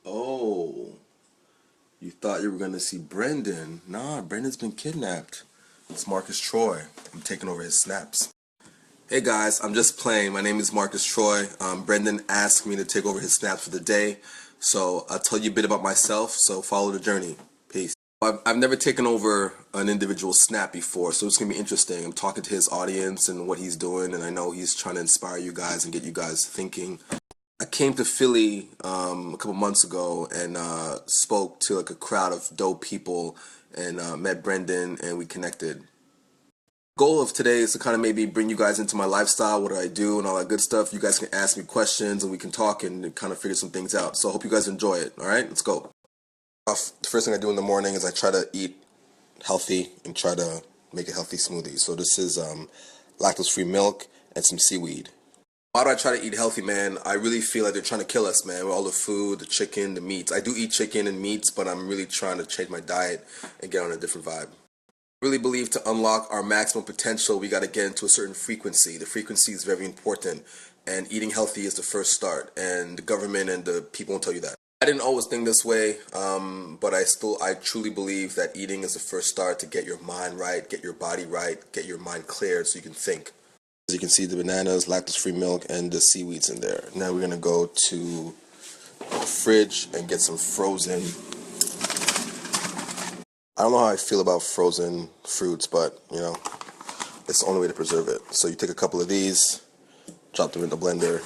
Oh, you thought you were gonna see Brendan. Nah, Brendan's been kidnapped. It's Marcus Troy. I'm taking over his snaps. Hey guys, I'm just playing. My name is Marcus Troy. Brendan asked me to take over his snaps for the day, so I'll tell you a bit about myself, so follow the journey. Peace. I've never taken over an individual snap before, so it's going to be interesting. I'm talking to his audience and what he's doing, and I know he's trying to inspire you guys and get you guys thinking. I came to Philly a couple months ago and spoke to like a crowd of dope people and met Brendan and we connected. Goal of today is to kind of maybe bring you guys into my lifestyle, what do I do and all that good stuff. You guys can ask me questions and we can talk and kind of figure some things out. So I hope you guys enjoy it. All right, let's go. The first thing I do in the morning is I try to eat healthy and try to make a healthy smoothie. So this is lactose-free milk and some seaweed. Why do I try to eat healthy, man? I really feel like they're trying to kill us, man, with all the food, the chicken, the meats. I do eat chicken and meats, but I'm really trying to change my diet and get on a different vibe. I really believe to unlock our maximum potential, we got to get into a certain frequency. The frequency is very important, and eating healthy is the first start, and the government and the people won't tell you that. I didn't always think this way, but I truly believe that eating is the first start to get your mind right, get your body right, get your mind cleared so you can think. As you can see, the bananas, lactose-free milk, and the seaweeds in there. Now we're going to go to the fridge and get some frozen. I don't know how I feel about frozen fruits, but, you know, it's the only way to preserve it. So you take a couple of these, drop them in the blender.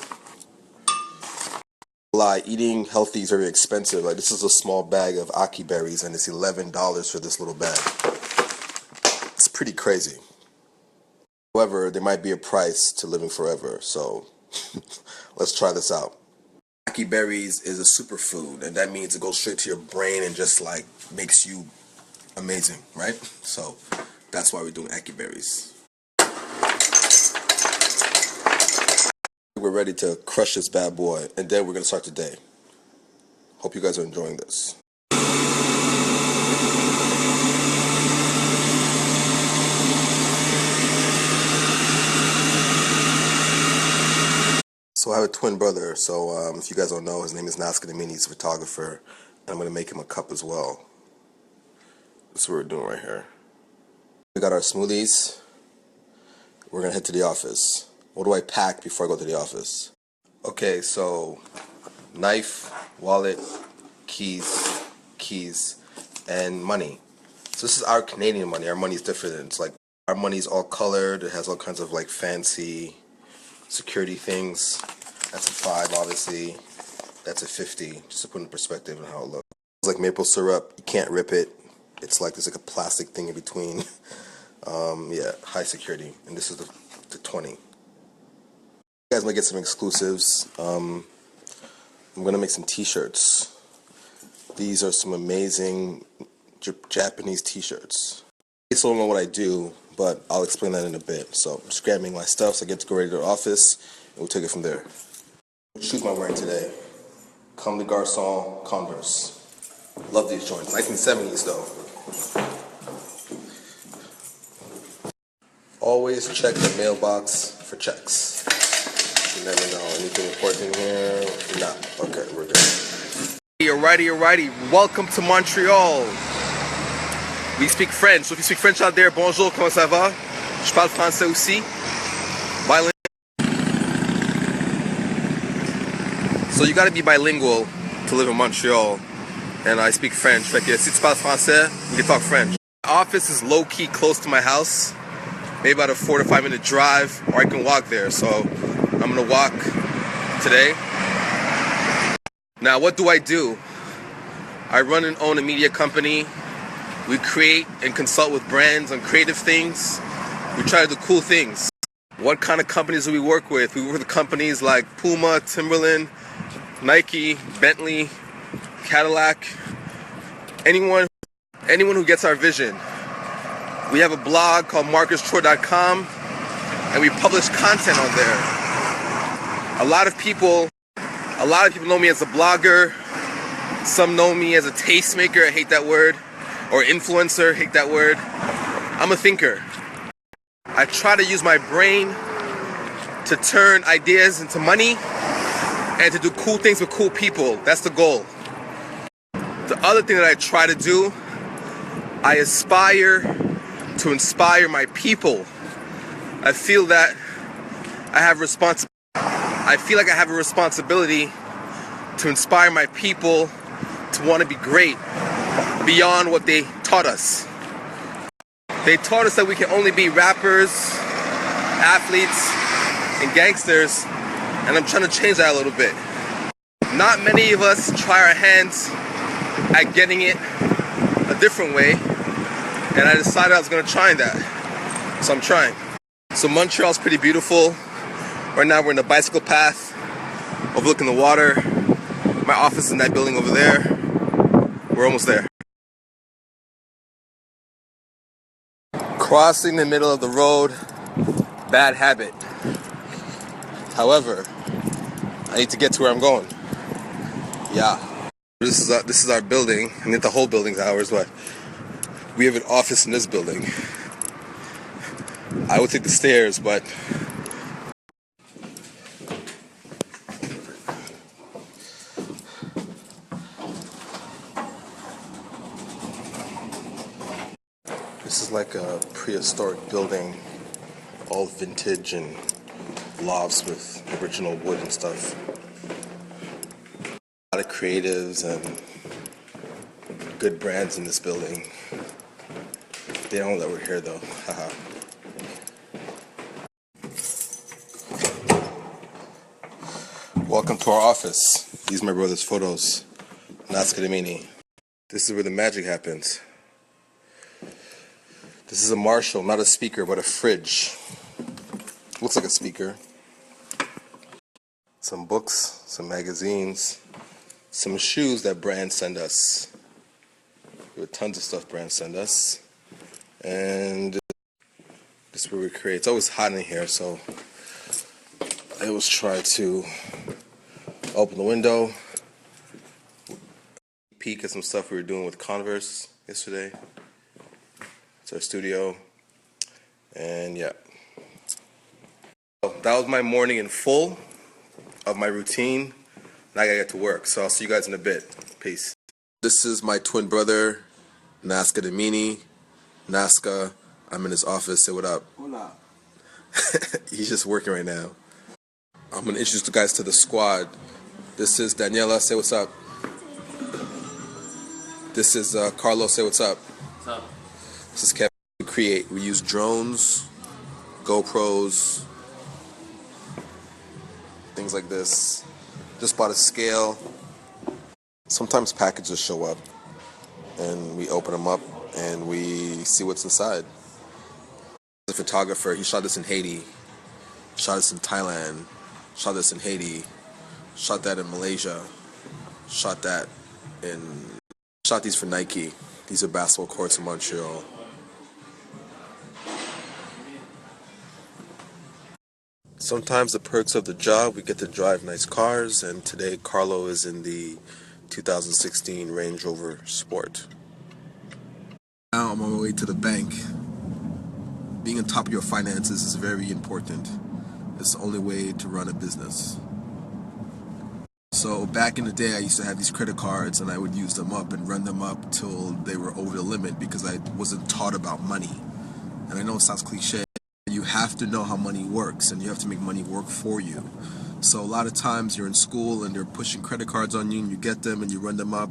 Eating healthy is very expensive. Like, this is a small bag of aki berries, and it's $11 for this little bag. It's pretty crazy. However, there might be a price to living forever, so let's try this out. Ackee berries is a superfood, and that means it goes straight to your brain and just like makes you amazing, right? So that's why we're doing ackee berries. We're ready to crush this bad boy, and then we're gonna start the day. Hope you guys are enjoying this. So I have a twin brother, so if you guys don't know, his name is Nazca Damini. He's a photographer, and I'm going to make him a cup as well. That's what we're doing right here. We got our smoothies. We're going to head to the office. What do I pack before I go to the office? Okay, so knife, wallet, keys, and money. So this is our Canadian money. Our money is different. It's like our money is all colored. It has all kinds of like fancy security things. That's a 5, obviously. That's a 50, just to put in perspective on how it looks. It's like maple syrup. You can't rip it. It's like there's like a plastic thing in between. Yeah, high security. And this is the 20. You guys might get some exclusives. I'm gonna make some t-shirts. These are some amazing Japanese t-shirts. I still don't know what I do, but I'll explain that in a bit. So I'm just grabbing my stuff so I get to go ready to the office, and we'll take it from there. What shoes am I wearing today? Comme des Garçons Converse. Love these joints. 1970s though. Always check the mailbox for checks. You never know. Anything important here? Nah. Okay, we're good. Alrighty. Welcome to Montreal. We speak French. So if you speak French out there, bonjour, comment ça va? Je parle français aussi. Bilingual. So you gotta be bilingual to live in Montreal. And I speak French. Fait que si tu parles français, you can talk French. My office is low-key close to my house. Maybe about a 4 to 5 minute drive, or I can walk there. So I'm gonna walk today. Now, what do I do? I run and own a media company. We create and consult with brands on creative things. We try to do cool things. What kind of companies do we work with? We work with companies like Puma, Timberland, Nike, Bentley, Cadillac. Anyone who gets our vision. We have a blog called marcustroy.com, and we publish content on there. A lot of people know me as a blogger. Some know me as a tastemaker. I hate that word. Or influencer, hate that word. I'm a thinker. I try to use my brain to turn ideas into money and to do cool things with cool people. That's the goal. The other thing that I try to do, I aspire to inspire my people. I feel that I feel like I have a responsibility to inspire my people to want to be great beyond what they taught us. They taught us that we can only be rappers, athletes, and gangsters, and I'm trying to change that a little bit. Not many of us try our hands at getting it a different way, and I decided I was going to try that. So I'm trying. So Montreal's pretty beautiful. Right now we're in the bicycle path, overlooking the water. My office is in that building over there. We're almost there. Crossing the middle of the road, bad habit. However, I need to get to where I'm going. Yeah. This is our building. I mean, the whole building's ours, but we have an office in this building. I would take the stairs, but this is like a prehistoric building, all vintage and lofts with original wood and stuff. A lot of creatives and good brands in this building. They don't know that we're here though. Haha. Welcome to our office. These are my brother's photos. Nascadamini. This is where the magic happens. This is a Marshall, not a speaker, but a fridge. Looks like a speaker. Some books, some magazines, some shoes that brands send us. We have tons of stuff brands send us. And this is where we create. It's always hot in here, so I always try to open the window, peek at some stuff we were doing with Converse yesterday. It's our studio, and yeah. So that was my morning in full of my routine. Now I gotta get to work, so I'll see you guys in a bit. Peace. This is my twin brother, Nascadamini. Nasca, I'm in his office. Say what up. Hola. He's just working right now. I'm gonna introduce the guys to the squad. This is Daniela. Say what's up. This is Carlos. Say what's up. What's up? This is Kevin. We create. We use drones, GoPros, things like this. Just bought a scale. Sometimes packages show up, and we open them up, and we see what's inside. The photographer, he shot this in Haiti, shot this in Thailand, shot this in Haiti, shot that in Malaysia, shot these for Nike. These are basketball courts in Montreal. Sometimes the perks of the job, we get to drive nice cars, and today Carlo is in the 2016 Range Rover Sport. Now I'm on my way to the bank. Being on top of your finances is very important. It's the only way to run a business. So back in the day, I used to have these credit cards, and I would use them up and run them up till they were over the limit because I wasn't taught about money. And I know it sounds cliche. You have to know how money works, and you have to make money work for you. So a lot of times you're in school and they're pushing credit cards on you, and you get them and you run them up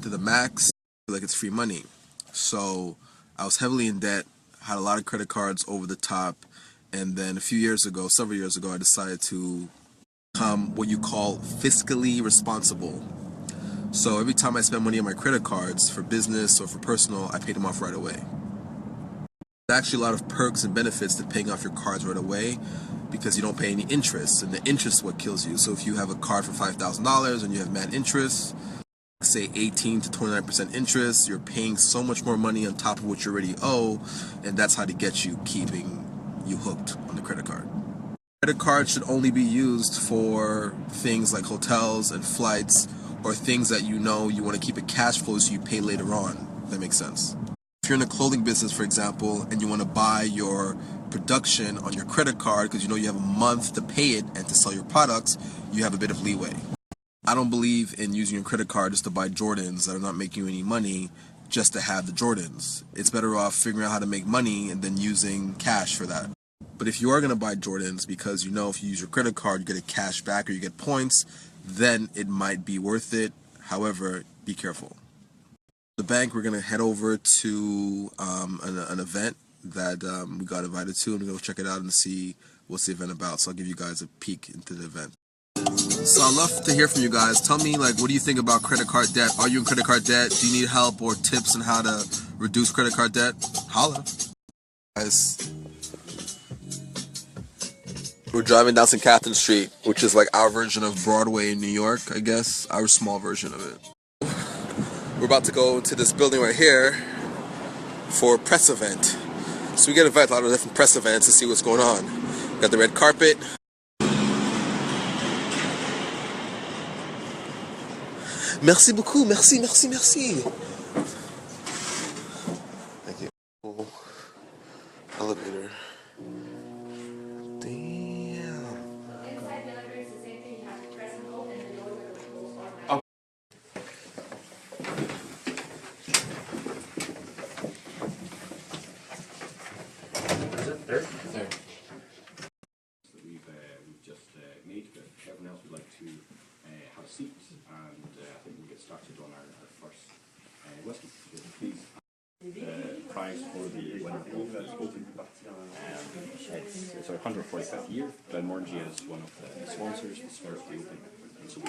to the max like it's free money. So I was heavily in debt, had a lot of credit cards over the top, and then several years ago, I decided to become what you call fiscally responsible. So every time I spend money on my credit cards for business or for personal, I pay them off right away. There's actually a lot of perks and benefits to paying off your cards right away because you don't pay any interest, and the interest is what kills you. So if you have a card for $5,000 and you have mad interest, say 18 to 29% interest, you're paying so much more money on top of what you already owe, and that's how to get you, keeping you hooked on the credit card. Credit cards should only be used for things like hotels and flights, or things that you know you want to keep a cash flow so you pay later on. If that makes sense. If you're in a clothing business, for example, and you want to buy your production on your credit card because you know you have a month to pay it and to sell your products, you have a bit of leeway. I don't believe in using your credit card just to buy Jordans that are not making you any money just to have the Jordans. It's better off figuring out how to make money and then using cash for that. But if you are going to buy Jordans because you know if you use your credit card you get a cash back or you get points, then it might be worth it. However, be careful. The bank, we're going to head over to an event that we got invited to, and we're going to check it out and see what's the event about. So I'll give you guys a peek into the event. So I'd love to hear from you guys. Tell me, like, what do you think about credit card debt? Are you in credit card debt? Do you need help or tips on how to reduce credit card debt? Holla. Guys, we're driving down St. Catherine Street, which is like our version of Broadway in New York, I guess. Our small version of it. We're about to go to this building right here for a press event. So we get invited to a lot of different press events to see what's going on. Got the red carpet. Merci beaucoup, merci, merci, merci. Thank you. Oh, elevator. Damn. Inside the elevator is the same thing. You have to press and hold, and the doors are going to close automatically. Oh. Is it there? There. We've just made, but everyone else would like to have a seat, and I think we'll get started on our first whiskey. Please. Prize for the winner of it's our 145th year. Glenmorangie is one of the sponsors, the sponsor of the open. And so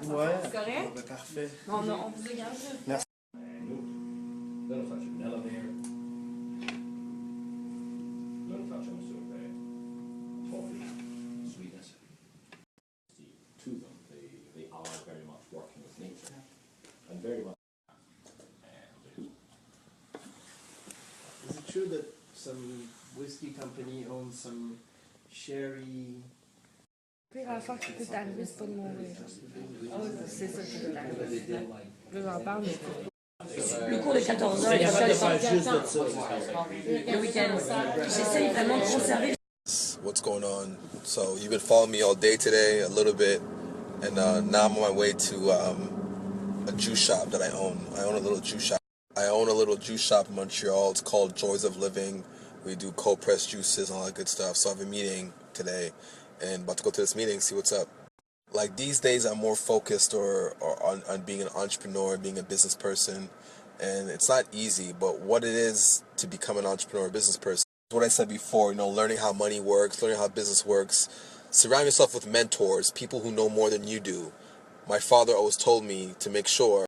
Ouais, bah, parfait. On vous regarde. Merci. Little touch of vanilla there. Little touch also of toffee sweetness. To them, they are very much working with nature and very much. Is it true that some whiskey company owns some sherry? La pire affaire qui peut t'arriver, c'est pas de mourir. Oh, c'est ça qui peut t'arriver. Là, j'en parle, mais... Le cours de 14 heures, il y a le week-end. J'essaye vraiment de conserver. What's going on? So you've been following me all day today, a little bit, and now I'm on my way to a juice shop that I own. I own a little juice shop. I own a little juice shop in Montreal. It's called Joys of Living. We do cold pressed juices and all that good stuff. So I have a meeting today, and about to go to this meeting, see what's up. Like these days, I'm more focused or on being an entrepreneur, being a business person, and it's not easy. But what it is to become an entrepreneur, business person. What I said before, learning how money works, learning how business works. Surround yourself with mentors, people who know more than you do. My father always told me to make sure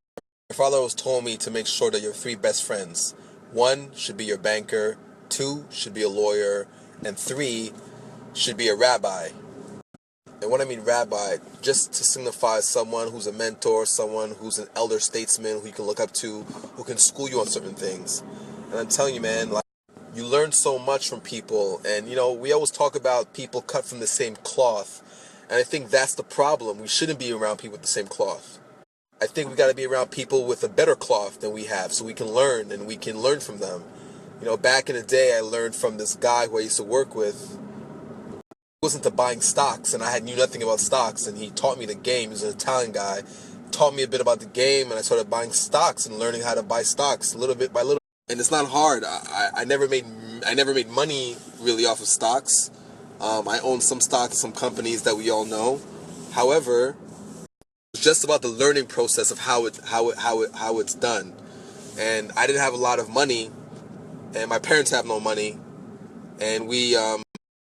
that your 3 best friends. 1 should be your banker, 2 should be a lawyer, and 3 should be a rabbi. And what I mean rabbi, just to signify someone who's a mentor, someone who's an elder statesman who you can look up to, who can school you on certain things. And I'm telling you, man, like, you learn so much from people, and we always talk about people cut from the same cloth, and I think that's the problem. We shouldn't be around people with the same cloth. I think we got to be around people with a better cloth than we have, so we can learn, and we can learn from them. Back in the day, I learned from this guy who I used to work with. He wasn't into buying stocks, and I knew nothing about stocks, and he taught me the game. He was an Italian guy, taught me a bit about the game, and I started buying stocks and learning how to buy stocks little bit by little. And it's not hard. I never made money really off of stocks. I own some stocks in some companies that we all know. However, it's just about the learning process of how it's done. And I didn't have a lot of money, and my parents have no money, and we took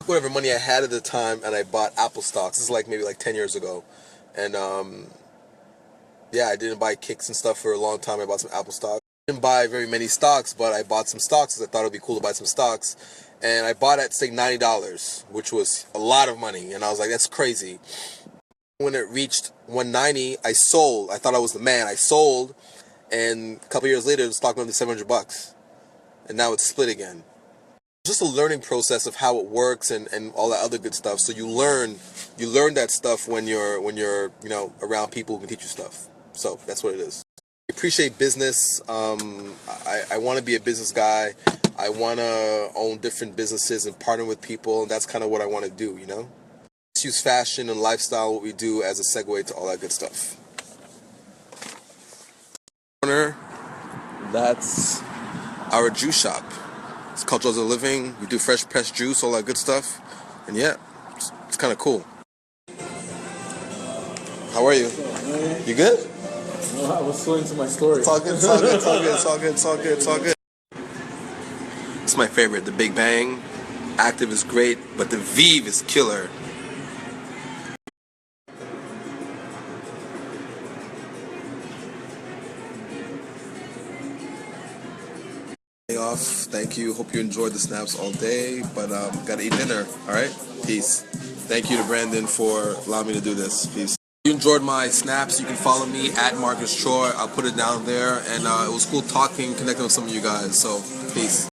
whatever money I had at the time, and I bought Apple stocks. This is maybe 10 years ago, and yeah, I didn't buy kicks and stuff for a long time. I bought some Apple stocks. Didn't buy very many stocks, but I bought some stocks because I thought it would be cool to buy some stocks. And I bought at, say, $90, which was a lot of money. And I was like, that's crazy. When it reached 190, I sold. I thought I was the man. I sold, and a couple years later, the stock went to $700. And now it's split again. It's just a learning process of how it works and all that other good stuff. So you learn that stuff when you're around people who can teach you stuff. So that's what it is. I appreciate business. I want to be a business guy. I want to own different businesses and partner with people. And that's kind of what I want to do, you know? Let's use fashion and lifestyle, what we do, as a segue to all that good stuff. Corner, that's our juice shop. It's called Joys of Living. We do fresh pressed juice, all that good stuff. And yeah, it's kind of cool. How are you? You good? No, I was so into my story. It's all good, it's all good, it's all good, it's all good, it's all good, it's all good. It's my favorite, the Big Bang. Active is great, but the Vive is killer. Off. Thank you. Hope you enjoyed the snaps all day, but gotta eat dinner. All right. Peace. Thank you to Brandon for allowing me to do this. Peace. If you enjoyed my snaps, you can follow me at Marcus Troy. I'll put it down there, and it was cool talking, connecting with some of you guys. So peace.